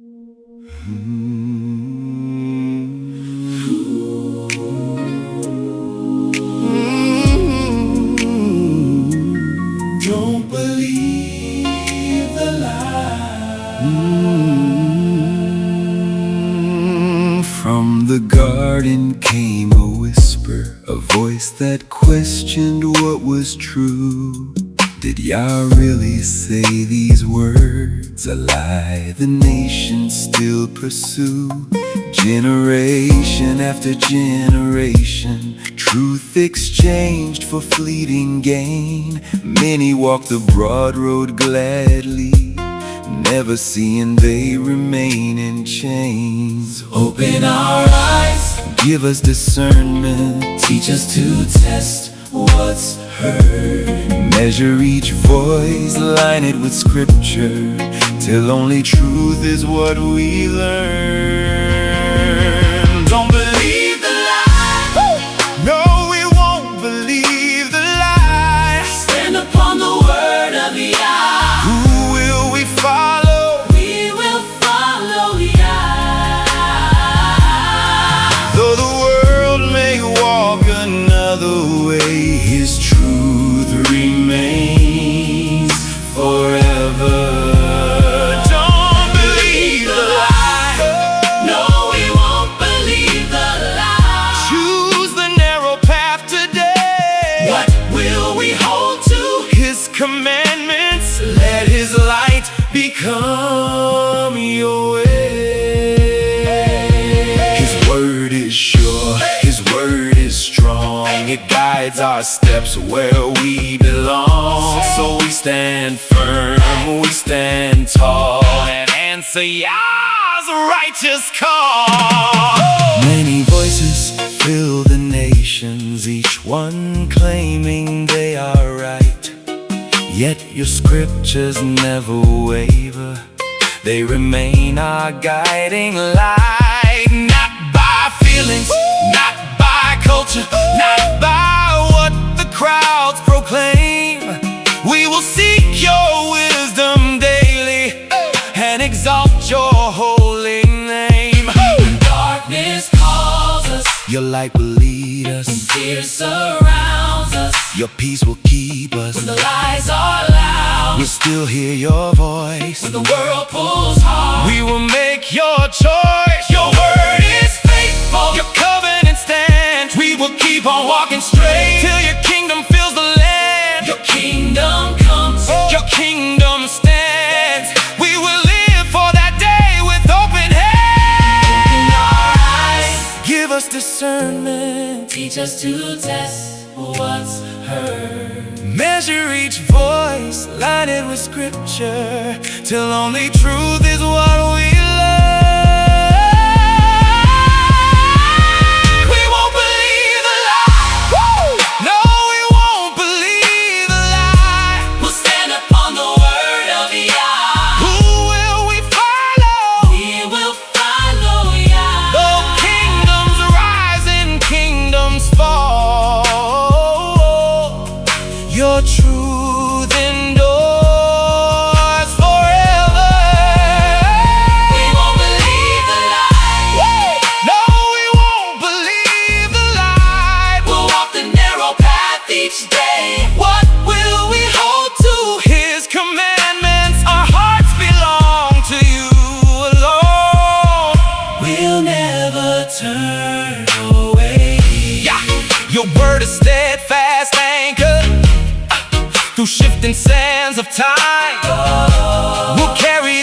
Don't believe the lie. From the garden came a whisper, a voice that questioned what was true. Did Yah really say these words? A lie the nations still pursue. Generation after generation, truth exchanged for fleeting gain. Many walk the broad road gladly, never seeing they remain in chains. Open our eyes, give us discernment, teach us to test what's heard. Measure each voice, line it with scripture, till only truth is what we learn. Don't believe the lie. No, we won't believe the lie. Stand upon the word of YAH. Who will we follow? We will follow YAH. Though the world may walk another way, His truth remains forever. Don't believe the lie. No, we won't believe the lie. Choose the narrow path today. What will we hold to? His commandments. Let His light become your way. His word is sure, His word is strong. It guides our steps where we belong. So we stand firm, we stand tall, and answer Yah's righteous call. Many voices fill the nations, each one claiming they are right. Yet your scriptures never waver, they remain our guiding light. Not by feelings, not by culture, not by what the crowds proclaim. We will seek your wisdom daily and exalt your holy name. When darkness calls us, your light will lead us. When fear surrounds us, your peace will keep us. When the lies are loud, we'll still hear your voice. When the world pulls hard, we will make your choice. Your word is faithful, your covenant stands. We will keep on walking straight till your kingdom fills the land. Your kingdom comes, your kingdom stands. We will live for that day with open hands. Open our eyes, give us discernment, teach us to test what's heard. Measure each voice, line it with scripture, till only truth is what we learn. We won't believe the lie. No, we won't believe the lie. We'll stand upon the word of YAH. Who will we follow? We will follow YAH. Though kingdoms rise and kingdoms fall, your truth endures forever. We won't believe the lie. No, we won't believe the lie. We'll walk the narrow path each day. What will we hold to? His commandments. Our hearts belong to you alone. We'll never turn away. Yeah. Your word is steadfast anchor through shifting sands of time. We'll carry